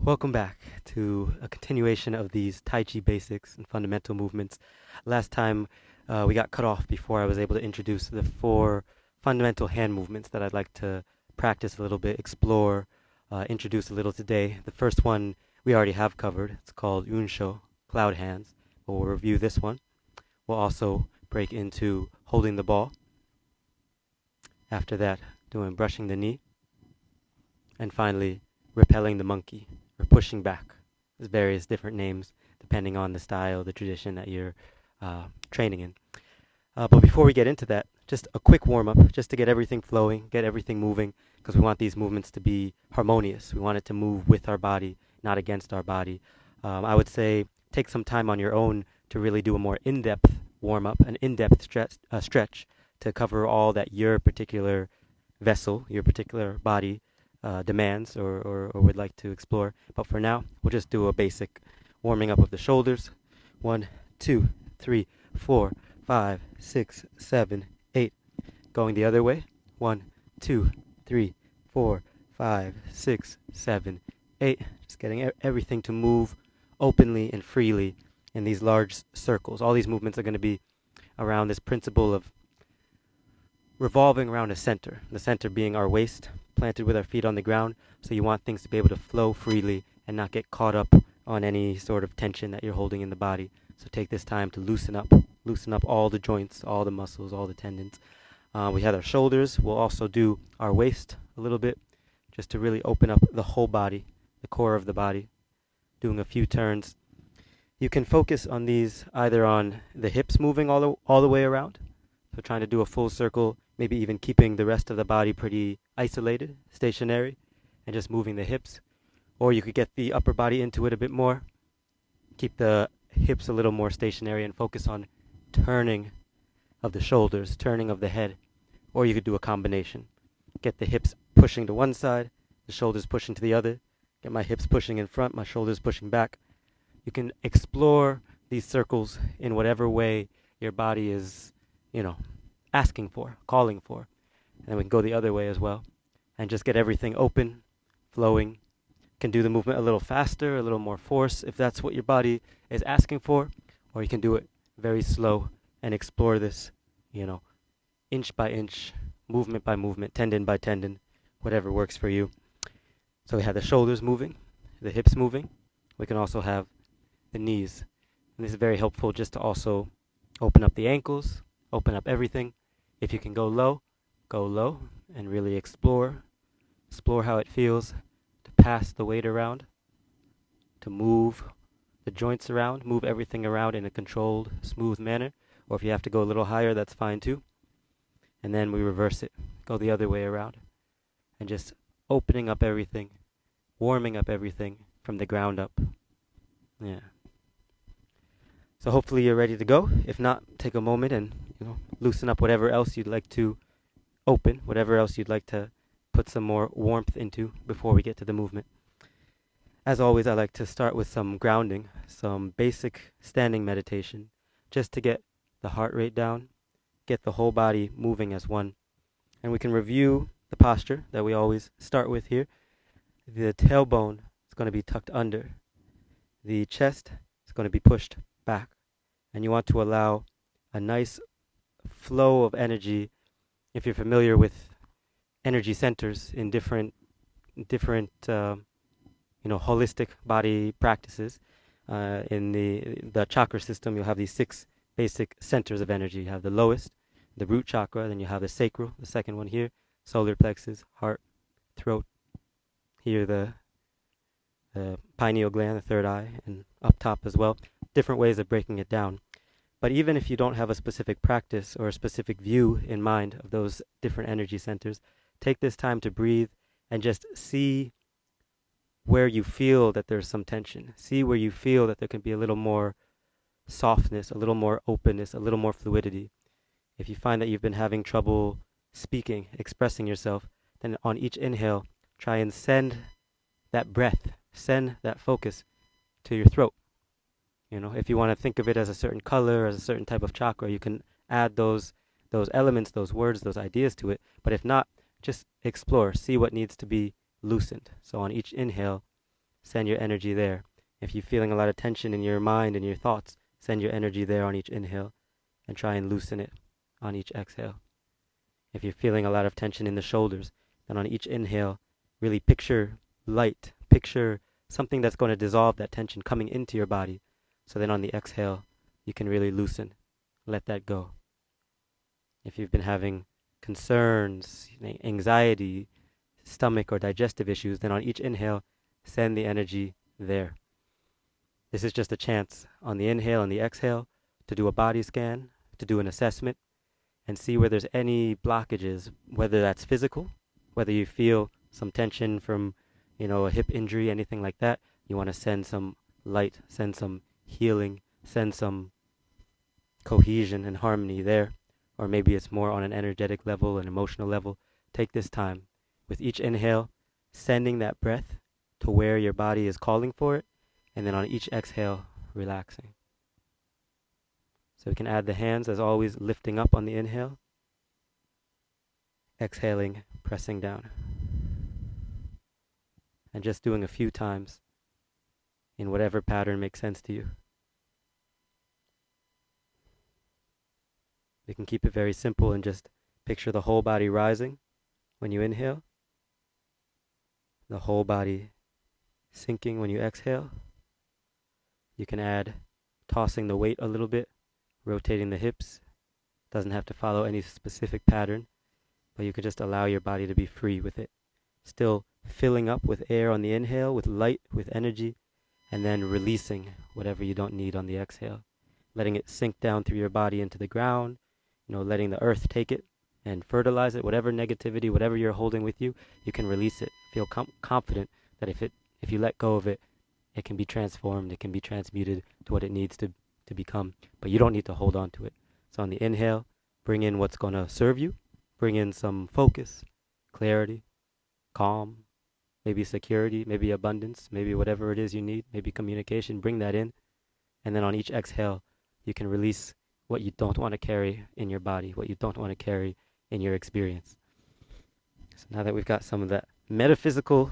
Welcome back to a continuation of these Taichi basics and fundamental movements. Last time we got cut off before I was able to introduce the four fundamental hand movements that I'd like to practice a little bit, explore, introduce a little today. The first one we already have covered. It's called Yunsho, cloud hands. We'll review this one. We'll also break into holding the ball. After that, doing brushing the knee. And finally, repelling the monkey, or pushing back. There's various different names depending on the style, the tradition that you're training in. But before we get into that, just a quick warm-up, just to get everything flowing, get everything moving, because we want these movements to be harmonious. We want it to move with our body, not against our body. I would say take some time on your own to really do a more in-depth warm-up, an in-depth stretch to cover all that your particular vessel, your particular body demands or would like to explore. But for now, we'll just do a basic warming up of the shoulders. 1, 2, 3, 4, 5, 6, 7, 8. Going the other way. 1, 2, 3, 4, 5, 6, 7, 8. Just getting everything to move openly and freely in these large circles. All these movements are going to be around this principle of revolving around a center, the center being our waist, planted with our feet on the ground. So you want things to be able to flow freely and not get caught up on any sort of tension that you're holding in the body. So take this time to loosen up all the joints, all the muscles, all the tendons. We have our shoulders. We'll also do our waist a little bit, just to really open up the whole body, the core of the body, doing a few turns. You can focus on these either on the hips moving all the way around, so trying to do a full circle, maybe even keeping the rest of the body pretty isolated, stationary, and just moving the hips. Or you could get the upper body into it a bit more, keep the hips a little more stationary and focus on turning of the shoulders, turning of the head. Or you could do a combination. Get the hips pushing to one side, the shoulders pushing to the other. Get my hips pushing in front, my shoulders pushing back. You can explore these circles in whatever way your body is, asking for, calling for. And then we can go the other way as well and just get everything open, flowing. Can do the movement a little faster, a little more force if that's what your body is asking for, or you can do it very slow and explore this, inch by inch, movement by movement, tendon by tendon, whatever works for you. So we have the shoulders moving, the hips moving. We can also have the knees. And this is very helpful just to also open up the ankles, open up everything. If you can go low and really explore how it feels to pass the weight around, to move the joints around, move everything around in a controlled, smooth manner. Or if you have to go a little higher, that's fine too. And then we reverse it, go the other way around, and just opening up everything, warming up everything from the ground up. Yeah. So hopefully you're ready to go. If not, take a moment and loosen up whatever else you'd like to open, whatever else you'd like to put some more warmth into before we get to the movement. As always, I like to start with some grounding, some basic standing meditation, just to get the heart rate down, get the whole body moving as one. And we can review the posture that we always start with here. The tailbone is going to be tucked under. The chest is going to be pushed back. And you want to allow a nice flow of energy. If you're familiar with energy centers in different holistic body practices, in the chakra system, you'll have these 6 basic centers of energy. You have the lowest, the root chakra, then you have the sacral, the second one here, solar plexus, heart, throat, here the pineal gland, the third eye, and up top as well. Different ways of breaking it down. But even if you don't have a specific practice or a specific view in mind of those different energy centers, take this time to breathe and just see where you feel that there's some tension. See where you feel that there can be a little more softness, a little more openness, a little more fluidity. If you find that you've been having trouble speaking, expressing yourself, then on each inhale, try and send that breath, send that focus to your throat. If you want to think of it as a certain color, as a certain type of chakra, you can add those elements, those words, those ideas to it. But if not, just explore, see what needs to be loosened. So on each inhale, send your energy there. If you're feeling a lot of tension in your mind and your thoughts, send your energy there on each inhale and try and loosen it on each exhale. If you're feeling a lot of tension in the shoulders, then on each inhale, really picture light, picture something that's going to dissolve that tension coming into your body. So then on the exhale, you can really loosen, let that go. If you've been having concerns, anxiety, stomach or digestive issues, then on each inhale, send the energy there. This is just a chance on the inhale and the exhale to do a body scan, to do an assessment, and see where there's any blockages, whether that's physical, whether you feel some tension from, a hip injury, anything like that. You want to send some light, send some healing, send some cohesion and harmony there. Or maybe it's more on an energetic level, an emotional level. Take this time with each inhale, sending that breath to where your body is calling for it, and then on each exhale, relaxing. So we can add the hands as always, lifting up on the inhale, exhaling, pressing down. And just doing a few times in whatever pattern makes sense to you. You can keep it very simple and just picture the whole body rising when you inhale, the whole body sinking when you exhale. You can add tossing the weight a little bit, rotating the hips. Doesn't have to follow any specific pattern, but you can just allow your body to be free with it. Still filling up with air on the inhale, with light, with energy, and then releasing whatever you don't need on the exhale. Letting it sink down through your body into the ground, letting the earth take it and fertilize it. Whatever negativity, whatever you're holding with you, you can release it. Feel confident that if you let go of it, it can be transformed, it can be transmuted to what it needs to become. But you don't need to hold on to it. So on the inhale, bring in what's going to serve you. Bring in some focus, clarity, calm, maybe security, maybe abundance, maybe whatever it is you need, maybe communication. Bring that in. And then on each exhale, you can release what you don't want to carry in your body, what you don't want to carry in your experience. So now that we've got some of that metaphysical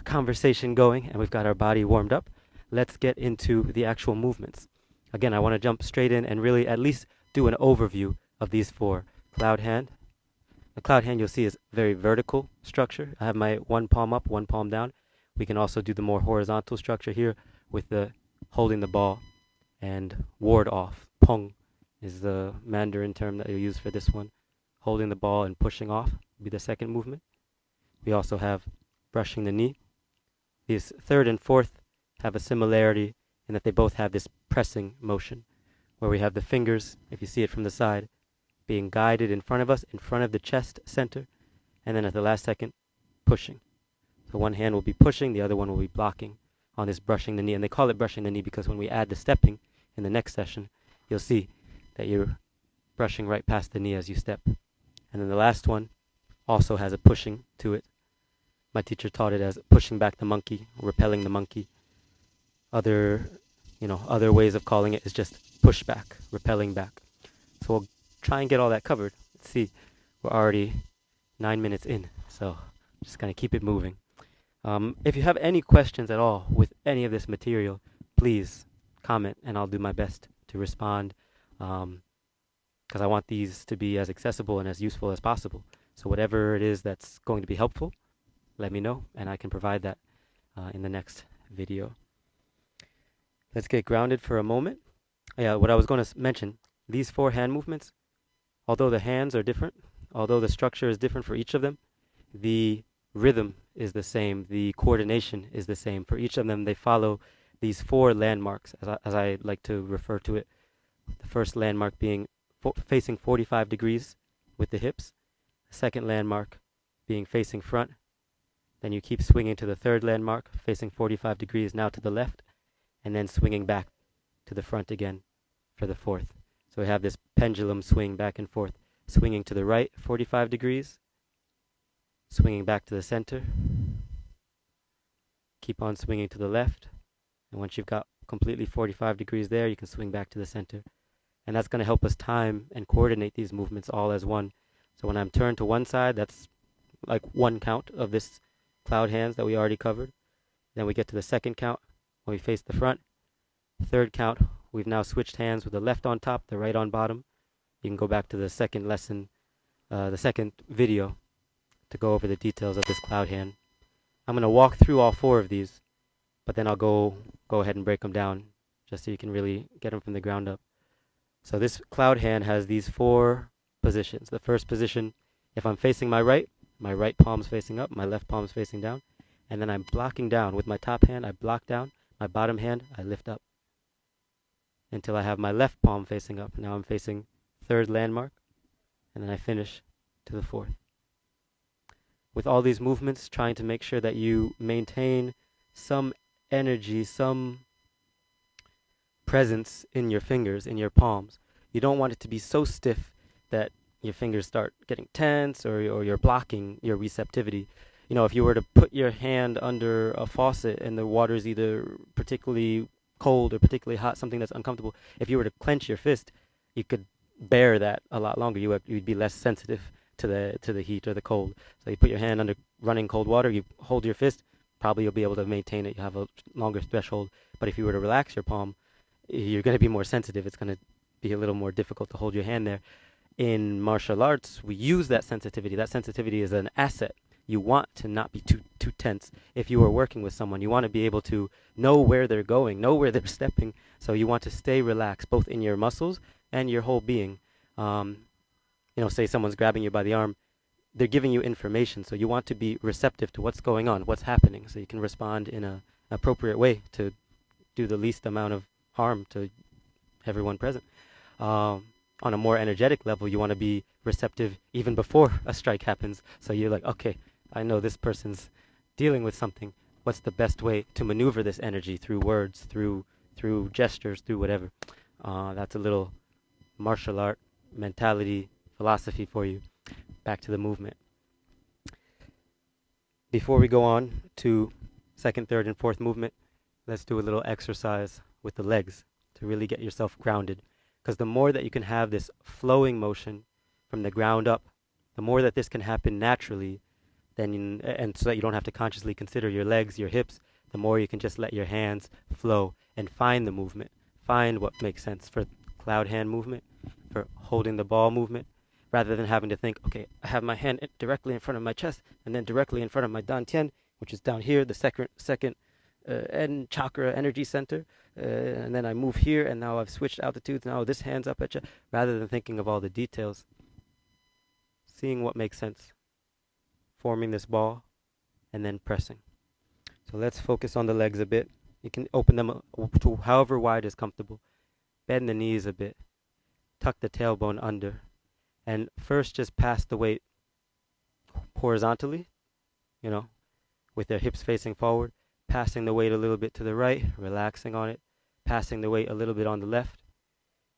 conversation going and we've got our body warmed up, let's get into the actual movements. Again, I want to jump straight in and really at least do an overview of these four. Cloud hand. The cloud hand you'll see is very vertical structure. I have my one palm up, one palm down. We can also do the more horizontal structure here with the holding the ball and ward off. Pong is the Mandarin term that you use for this one. Holding the ball and pushing off will be the second movement. We also have brushing the knee. These third and fourth have a similarity in that they both have this pressing motion, where we have the fingers, if you see it from the side, being guided in front of us, in front of the chest center, and then at the last second, pushing. So one hand will be pushing, the other one will be blocking on this brushing the knee. And they call it brushing the knee because when we add the stepping in the next session, you'll see that you're brushing right past the knee as you step. And then the last one also has a pushing to it. My teacher taught it as pushing back the monkey, repelling the monkey. Other ways of calling it is just push back, repelling back. So we'll try and get all that covered. Let's see, we're already 9 minutes in, so just gonna keep it moving. If you have any questions at all with any of this material, please comment and I'll do my best to respond, because I want these to be as accessible and as useful as possible. So whatever it is that's going to be helpful, let me know and I can provide that in the next video. Let's get grounded for a moment. What I was going to mention, these four hand movements, although the hands are different, although the structure is different for each of them, the rhythm is the same, the coordination is the same. For each of them, they follow these four landmarks, as I like to refer to it. The first landmark being facing 45 degrees with the hips. The second landmark being facing front. Then you keep swinging to the third landmark, facing 45 degrees now to the left, and then swinging back to the front again for the fourth. So we have this pendulum swing back and forth, swinging to the right 45 degrees, swinging back to the center, keep on swinging to the left, and once you've got completely 45 degrees there, you can swing back to the center. And that's going to help us time and coordinate these movements all as one. So when I'm turned to one side, that's like one count of this cloud hands that we already covered. Then we get to the second count when we face the front. Third count, we've now switched hands with the left on top, the right on bottom. You can go back to the second lesson, the second video, to go over the details of this cloud hand. I'm going to walk through all four of these, but then I'll go ahead and break them down just so you can really get them from the ground up. So this cloud hand has these four positions. The first position, if I'm facing my right palm's facing up, my left palm's facing down, and then I'm blocking down. With my top hand, I block down. My bottom hand, I lift up until I have my left palm facing up. Now I'm facing third landmark, and then I finish to the fourth. With all these movements, trying to make sure that you maintain some energy, some presence in your fingers, in your palms. You don't want it to be so stiff that your fingers start getting tense or you're blocking your receptivity. You know, if you were to put your hand under a faucet and the water is either particularly cold or particularly hot, something that's uncomfortable, if you were to clench your fist, you could bear that a lot longer. You'd be less sensitive to the heat or the cold. So you put your hand under running cold water, you hold your fist, probably you'll be able to maintain it. You have a longer threshold. But if you were to relax your palm, you're going to be more sensitive. It's going to be a little more difficult to hold your hand there. In martial arts, we use that sensitivity. That sensitivity is an asset. You want to not be too tense. If you are working with someone, you want to be able to know where they're going, know where they're stepping. So you want to stay relaxed, both in your muscles and your whole being. Say someone's grabbing you by the arm, they're giving you information. So you want to be receptive to what's going on, what's happening, so you can respond in an appropriate way to do the least amount of harm to everyone present. On a more energetic level, you want to be receptive even before a strike happens. So you're like, okay, I know this person's dealing with something. What's the best way to maneuver this energy through words, through gestures, through whatever? That's a little martial art mentality, philosophy for you. Back to the movement. Before we go on to second, third, and fourth movement, let's do a little exercise with the legs to really get yourself grounded. Because the more that you can have this flowing motion from the ground up, the more that this can happen naturally, and so that you don't have to consciously consider your legs, your hips, the more you can just let your hands flow and find the movement. Find what makes sense for cloud hand movement, for holding the ball movement, rather than having to think, okay, I have my hand directly in front of my chest and then directly in front of my dantian, which is down here, the second end chakra energy center, and then I move here and now I've switched altitudes, now this hand's up at you, rather than thinking of all the details. Seeing what makes sense. Forming this ball and then pressing. So let's focus on the legs a bit. You can open them to however wide is comfortable. Bend the knees a bit. Tuck the tailbone under. And first just pass the weight horizontally, with their hips facing forward. Passing the weight a little bit to the right, relaxing on it. Passing the weight a little bit on the left.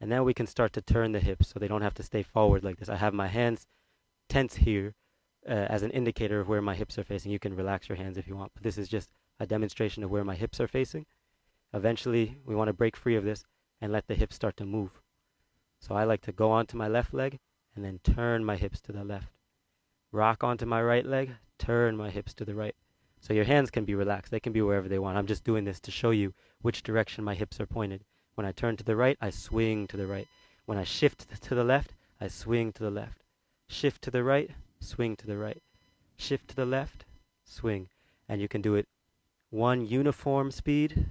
And then we can start to turn the hips so they don't have to stay forward like this. I have my hands tense here as an indicator of where my hips are facing. You can relax your hands if you want, but this is just a demonstration of where my hips are facing. Eventually, we want to break free of this and let the hips start to move. So I like to go onto my left leg and then turn my hips to the left. Rock onto my right leg, turn my hips to the right. So your hands can be relaxed. They can be wherever they want. I'm just doing this to show you which direction my hips are pointed. When I turn to the right, I swing to the right. When I shift to the left, I swing to the left. Shift to the right, swing to the right. Shift to the left, swing. And you can do it one uniform speed,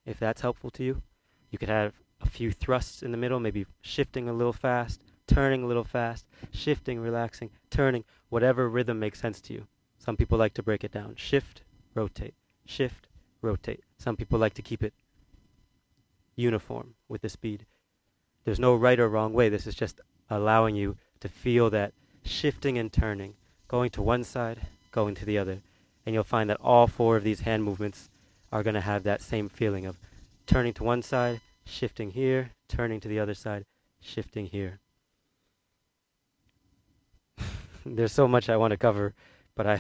if that's helpful to you. You could have a few thrusts in the middle, maybe shifting a little fast, turning a little fast, shifting, relaxing, turning, whatever rhythm makes sense to you. Some people like to break it down. Shift, rotate, shift, rotate. Some people like to keep it uniform with the speed. There's no right or wrong way. This is just allowing you to feel that shifting and turning, going to one side, going to the other. And you'll find that all four of these hand movements are going to have that same feeling of turning to one side, shifting here, turning to the other side, shifting here. There's so much I want to cover, but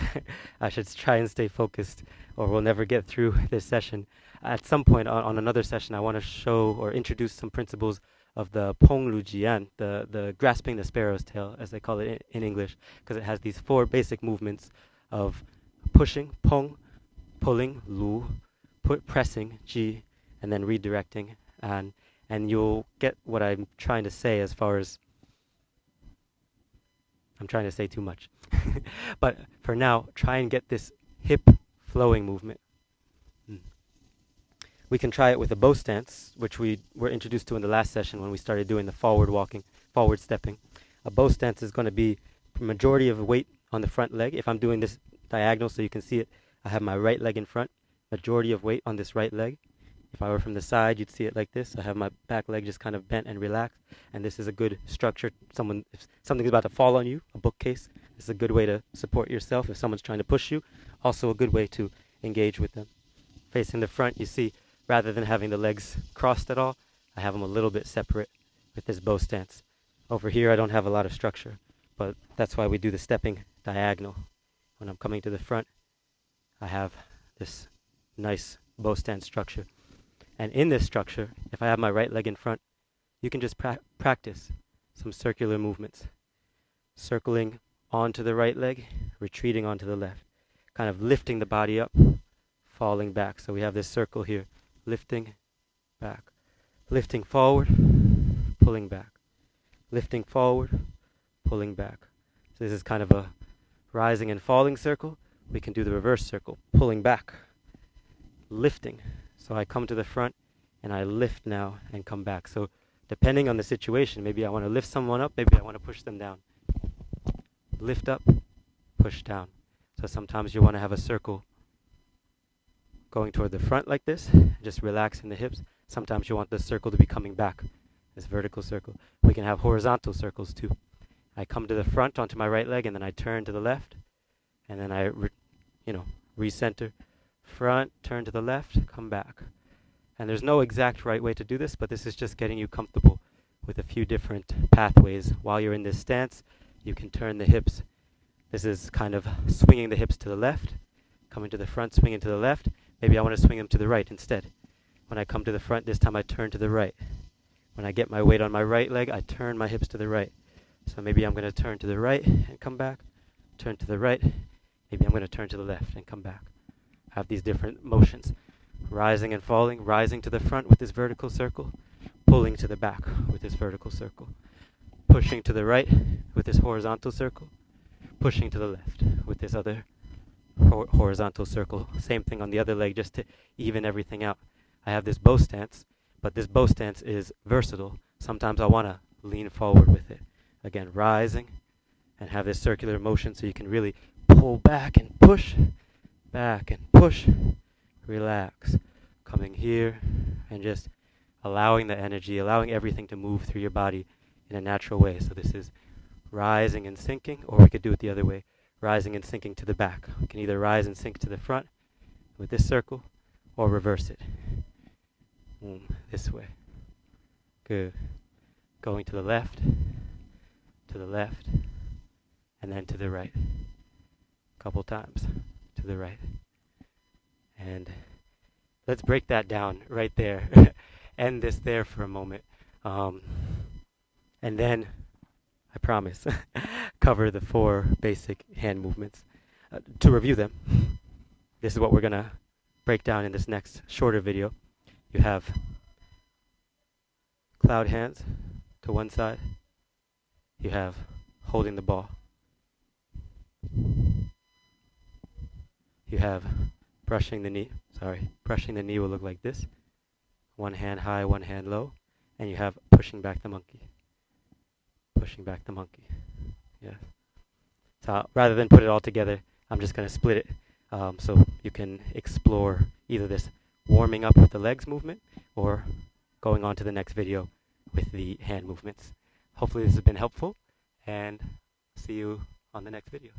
I should try and stay focused or we'll never get through this session. At some point on another session, I want to show or introduce some principles of the Pong Lu Jian, the grasping the sparrow's tail, as they call it in English, because it has these four basic movements of pushing, Pong, pulling, lu, pressing, ji, and then redirecting, and you'll get what I'm trying to say as far as I'm trying to say too much. But for now, try and get this hip flowing movement. We can try it with a bow stance, which we were introduced to in the last session when we started doing the forward walking, forward stepping. A bow stance is going to be majority of weight on the front leg. If I'm doing this diagonal so you can see it, I have my right leg in front, majority of weight on this right leg. If I were from the side, you'd see it like this. I have my back leg just kind of bent and relaxed, and this is a good structure. If something's about to fall on you, a bookcase, this is a good way to support yourself. If someone's trying to push you, also a good way to engage with them. Facing the front, you see, rather than having the legs crossed at all, I have them a little bit separate with this bow stance. Over here, I don't have a lot of structure, but that's why we do the stepping diagonal. When I'm coming to the front, I have this nice bow stance structure. And in this structure, if I have my right leg in front, you can just practice some circular movements. Circling onto the right leg, retreating onto the left. Kind of lifting the body up, falling back. So we have this circle here. Lifting back. Lifting forward, pulling back. Lifting forward, pulling back. So this is kind of a rising and falling circle. We can do the reverse circle. Pulling back. Lifting. So I come to the front and I lift now and come back. So depending on the situation, maybe I want to lift someone up, maybe I want to push them down. Lift up, push down. So sometimes you want to have a circle going toward the front like this, just relaxing the hips. Sometimes you want the circle to be coming back, this vertical circle. We can have horizontal circles too. I come to the front onto my right leg and then I turn to the left and then I recenter. Front, turn to the left, come back. And there's no exact right way to do this, but this is just getting you comfortable with a few different pathways. While you're in this stance, you can turn the hips. This is kind of swinging the hips to the left, coming to the front, swinging to the left. Maybe I want to swing them to the right instead. When I come to the front, this time I turn to the right. When I get my weight on my right leg, I turn my hips to the right. So maybe I'm going to turn to the right and come back, turn to the right. Maybe I'm going to turn to the left and come back. Have these different motions. Rising and falling, rising to the front with this vertical circle, pulling to the back with this vertical circle, pushing to the right with this horizontal circle, pushing to the left with this other horizontal circle. Same thing on the other leg, just to even everything out. I have this bow stance, but this bow stance is versatile. Sometimes I want to lean forward with it. Again, rising and have this circular motion so you can really pull back and push, relax. Coming here and just allowing the energy, allowing everything to move through your body in a natural way. So this is rising and sinking, or we could do it the other way. Rising and sinking to the back. We can either rise and sink to the front with this circle, or reverse it. This way. Good. Going to the left, and then to the right. Couple times to the right. And let's break that down right there. End this there for a moment. And then, I promise, cover the 4 basic hand movements. To review them, this is what we're going to break down in this next shorter video. You have cloud hands to one side. You have holding the ball. You have brushing the knee. Brushing the knee will look like this. One hand high, one hand low. And you have pushing back the monkey. Pushing back the monkey. Yeah. So rather than put it all together, I'm just going to split it so you can explore either this warming up with the legs movement or going on to the next video with the hand movements. Hopefully this has been helpful, and see you on the next video.